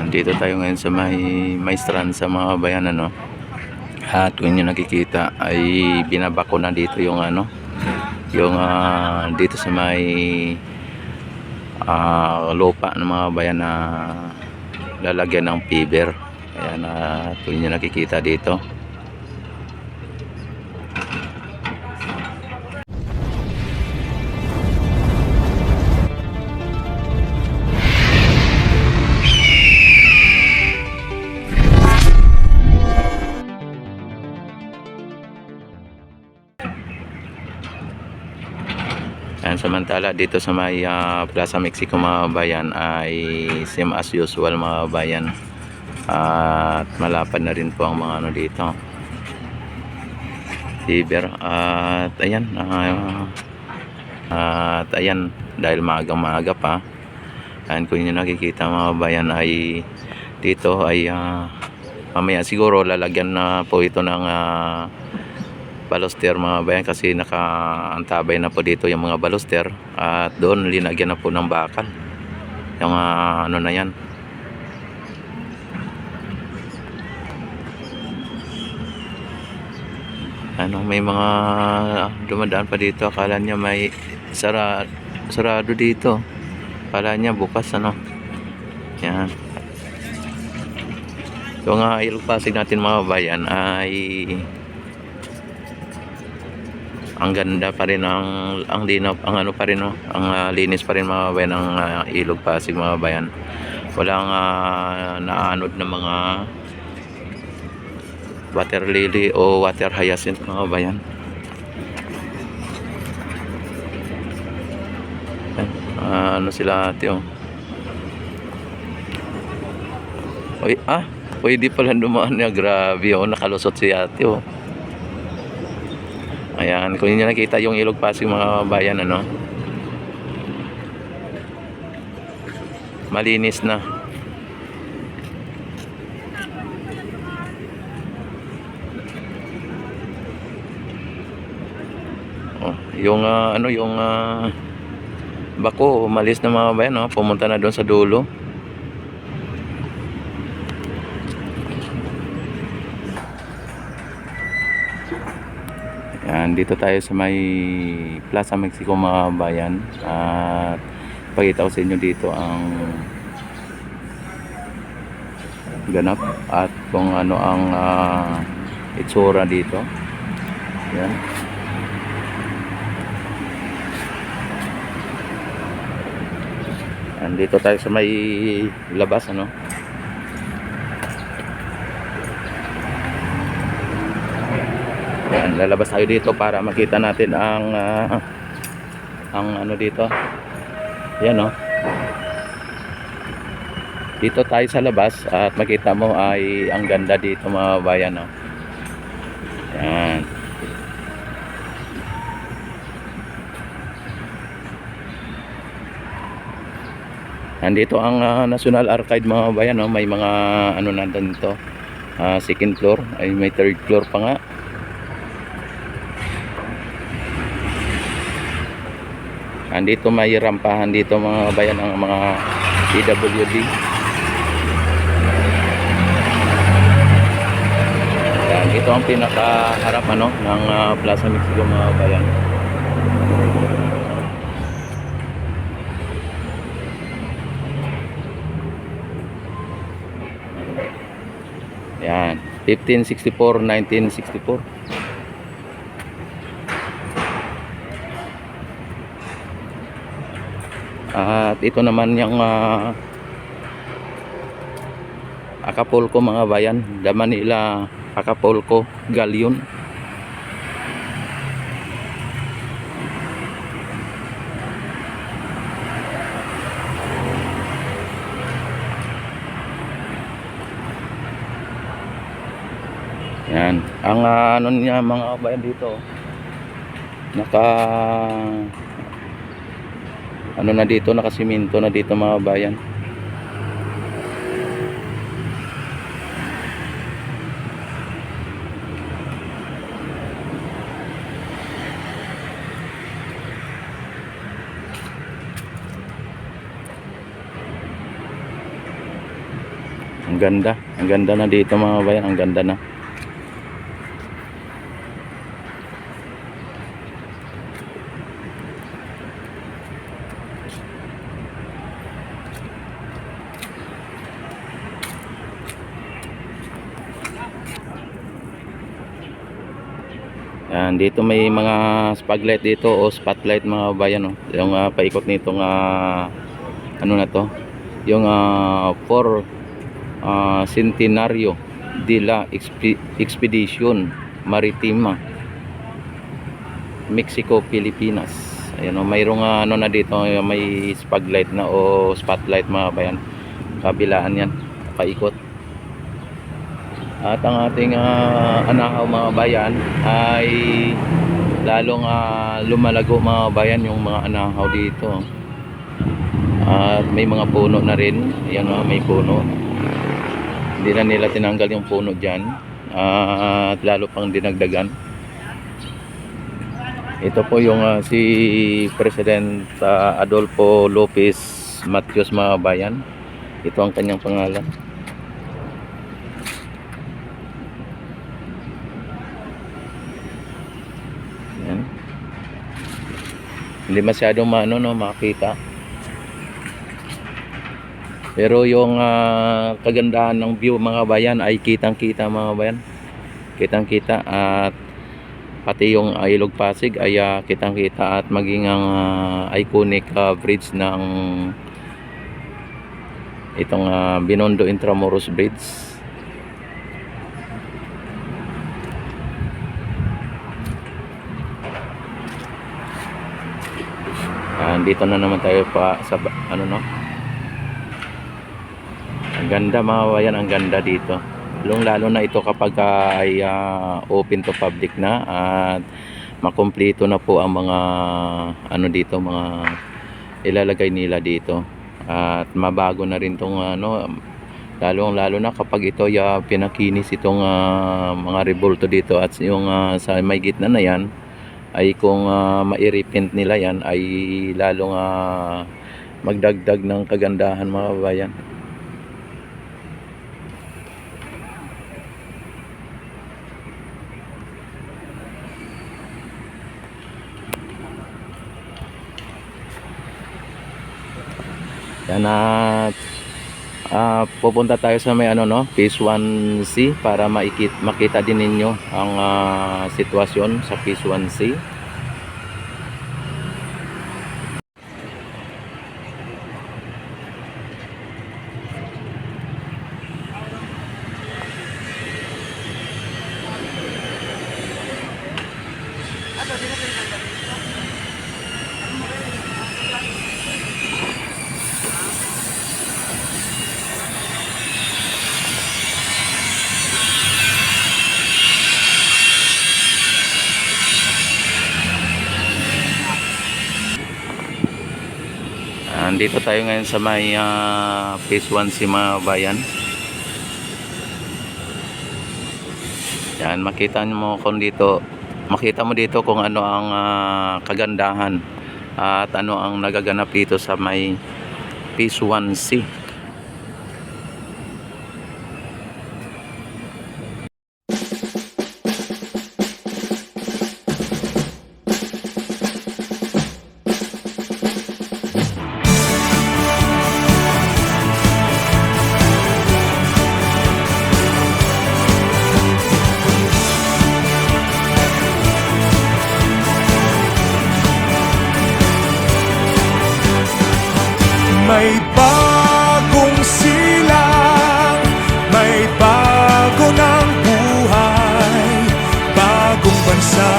Dito tayo ngayon sa may strand sa mga bayan, ano. At kung inyo nakikita ay binabako na dito yung ano, yung dito sa may lupa ng mga bayan na lalagyan ng fiber. Ayan, kung inyo nakikita dito. Ayan, samantala dito sa may Plaza Mexico mga bayan ay same as usual mga bayan. At malapad na rin po ang mga ano dito, fiber. At ayan, dahil maaga pa. Ayan, kung inyo nakikita mga bayan ay dito ay mamaya siguro lalagyan na po ito ng baluster mga bayan, kasi nakaantabay na po dito yung mga baluster, at doon linagyan na po ng bakal yung ano na yan. Ano, may mga dumadaan pa dito, akala niya may sarado dito, akala niya bukas, ano. Yan, yung Ilog Pasig natin mga bayan ay ang ganda pa rin, ang linaw, ang ano pa rin, no? Ang linis pa rin mga bayan ng Ilog Pasig mga bayan. Walang naanod na mga water lily o water hyacinth mga bayan. Ano sila ate, oh. Oy, pwede pala dumaan niya, grabe, oh, nakalusot si ate, oh. Ayan, kung inyo nakita yung Ilog Pasig mga bayan, ano, malinis na. Oh, yung ano, yung bako umalis na mga bayan, oh, pumunta na doon sa dulo. Yan, dito tayo sa may Plaza Mexico mga bayan, at pakita ko sa inyo dito ang ganap at kung ano ang itsura dito. Yan. Yan, dito tayo sa may labas, ano. Yan, lalabas tayo dito para makita natin ang ano dito. Yan, oh. Dito tayo sa labas at makita mo ay ang ganda dito mga bayan, oh. Yan. Nandito ang National Archive mga bayan, oh. May mga ano nandun dito. Second floor, ay may third floor pa nga. Andito may rampahan dito mga bayan ang mga PWD. Yan, ito ang pinakaharap, ano, ng Plaza Mexico mga bayan. Yan, 1564, 1964. At ito naman yung Acapulco mga bayan, The Manila Acapulco Galleon. Yan, ang ano niya mga bayan dito, ano na dito, nakasiminto na dito mga bayan. Ang ganda na dito mga bayan, ang ganda na. Yan, dito may mga spotlight dito o spotlight mga bayan, oh. Yung paikot nitong ano na to, yung 4 Centenario de la Expedition Maritima Mexico, Pilipinas. Ayan, oh, mayroong ano na dito, may spotlight na o spotlight mga bayan. Kabilaan yan, paikot. At ang ating anahaw mga bayan ay lalong lumalago mga bayan, yung mga anahaw dito. At may mga puno na rin. Ayan, may puno. Hindi na nila tinanggal yung puno dyan. At lalo pang dinagdagan. Ito po yung si President Adolfo Lopez Matios mga bayan. Ito ang kanyang pangalan. Yan. Hindi masyadong makita. Pero yung kagandahan ng view mga bayan ay kitang-kita mga bayan. Kitang-kita, at pati yung Ilog Pasig ay kitang-kita, at maging ang iconic bridge ng itong Binondo Intramuros Bridge. Dito na naman tayo pa sa ang ganda mga bayan, ang ganda dito. Lalo na ito kapag ay open to public na at makumpleto na po ang mga dito, mga ilalagay nila dito, at mabago na rin tong lalo na kapag ito pinakinis itong mga rebulto dito, at yung sa may gitna na yan ay kung mai-repaint nila yan ay lalong magdagdag ng kagandahan mga bayan. Yan, at pupunta tayo sa may Phase 1C para makita din ninyo ang sitwasyon sa Phase 1C. Andito tayo ngayon sa may Phase 1C mga bayan. Yan, makita mo dito kung ano ang kagandahan at ano ang nagaganap dito sa may Phase 1C. May bagong silang, may bago ng buhay, bagong bansa,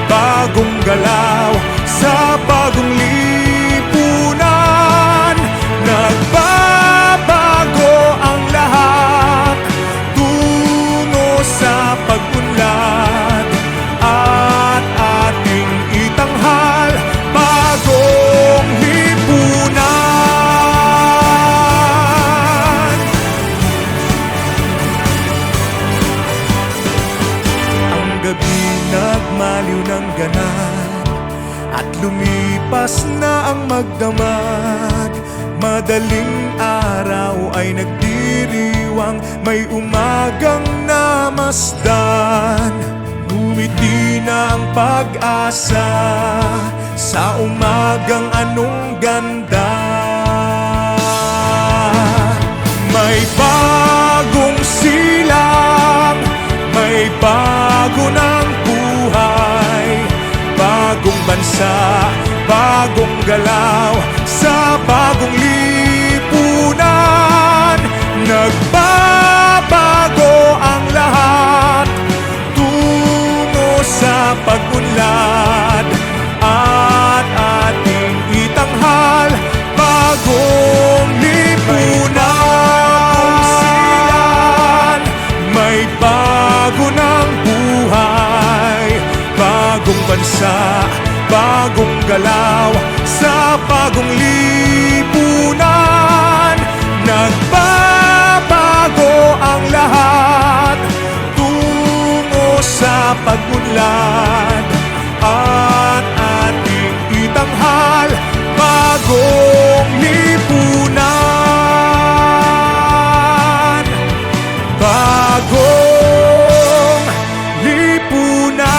bagong galaw, sa bagong lipunan. Nagbabago ang lahat, tungo sa pag-unlad, at ating itanghal bagong lipunan. Gabi nagmaliw ng ganap at lumipas na ang magdamag. Madaling araw ay nagdilim nagdiriwang, may umagang namasdan. Ngumiti na ang pag-asa sa umagang anong ganda. May bagong silang, may bago ng buhay, bagong bansa, bagong galaw sa bagong lipunan. Nagbabago ang lahat tungo sa pag-unlad, at ating itanghal bagong lipunan. May bago ng buhay, bagong bansa, bagong galaw sa bagong lipunan. Nagbabago ang lahat tungo sa pag-unlad, at ating itanghal bagong lipunan. Bagong lipunan.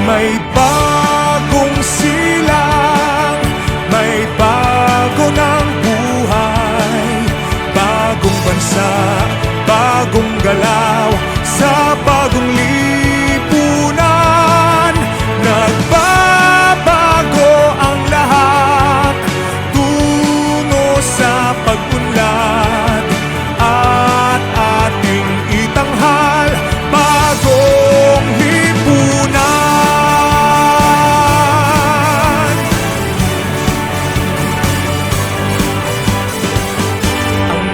May bagong silang, may bago ng buhay, bagong bansa, bagong galaw sa bagong lipunan. Nagbabago ang lahat tungo sa pag-unlad, at ating itanghal bagong lipunan.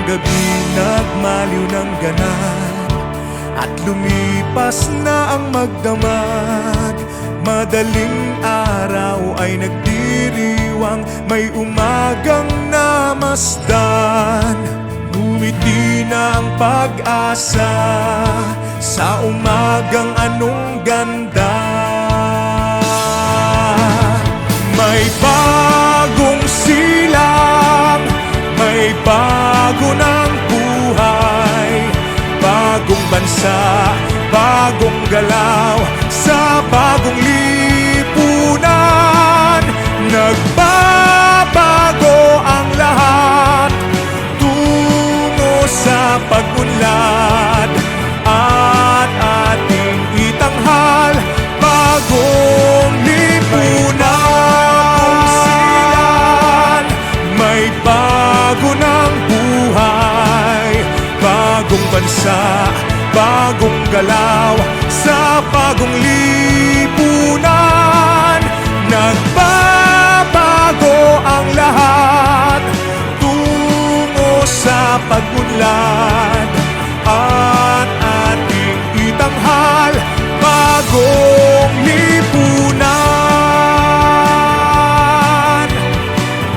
Gabi nagmaliw ng ganap, at lumipas na ang magdamag. Madaling araw ay nagdiriwang, may umagang namasdan. Ngumiti na ang pag-asa sa umagang anong ganda. May bagong silang, may bago ng buhay, bagong bansa, bagong galaw sa bagong lipunan. Nagbabago ang lahat tungo sa pag-unlad, at ating itanghal bagong lipunan. May bago ng buhay, bagong bansa, bagong galaw sa bagong lipunan. Nagbabago ang lahat tungo sa pag-unlad, at ating itanghal bagong lipunan.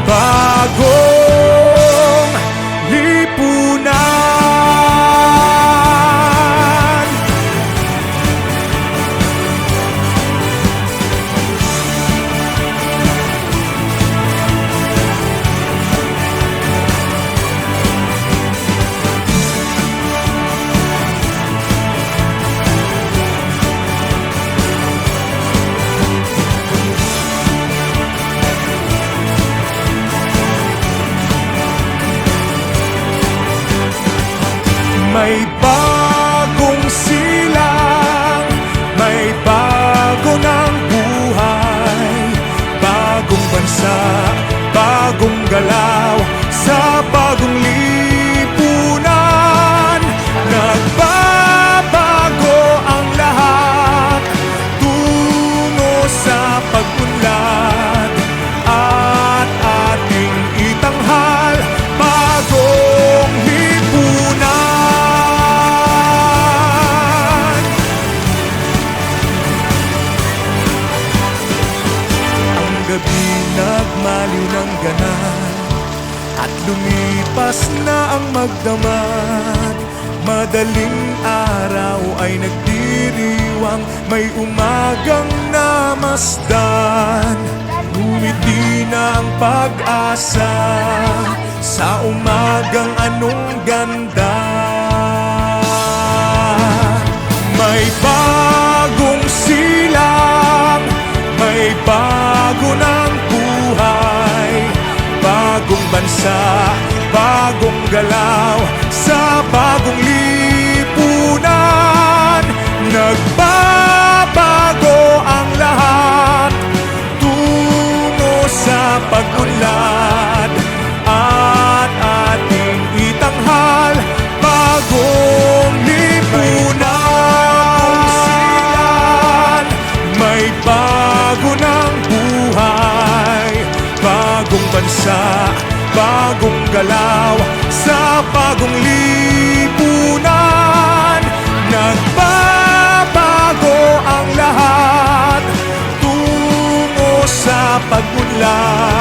Bagong lipunan. nagmaliw ng ganan at lumipas na ang magdamag. Madaling araw ay nagdiriwang, may umagang namasdan. Ngumiti na ang pag-asa sa umagang anong ganda. May bagong silang, may bago ng buhay, bagong bansa, bagong galaw, sa bagong lipunan. Nagbabago ang lahat tungo sa pag-unlad, at ating itanghal bagong lipunan. May bago ng buhay, bagong bansa, bagong galaw, sa bagong lipunan. Nagbabago ang lahat tungo sa pag-unlad,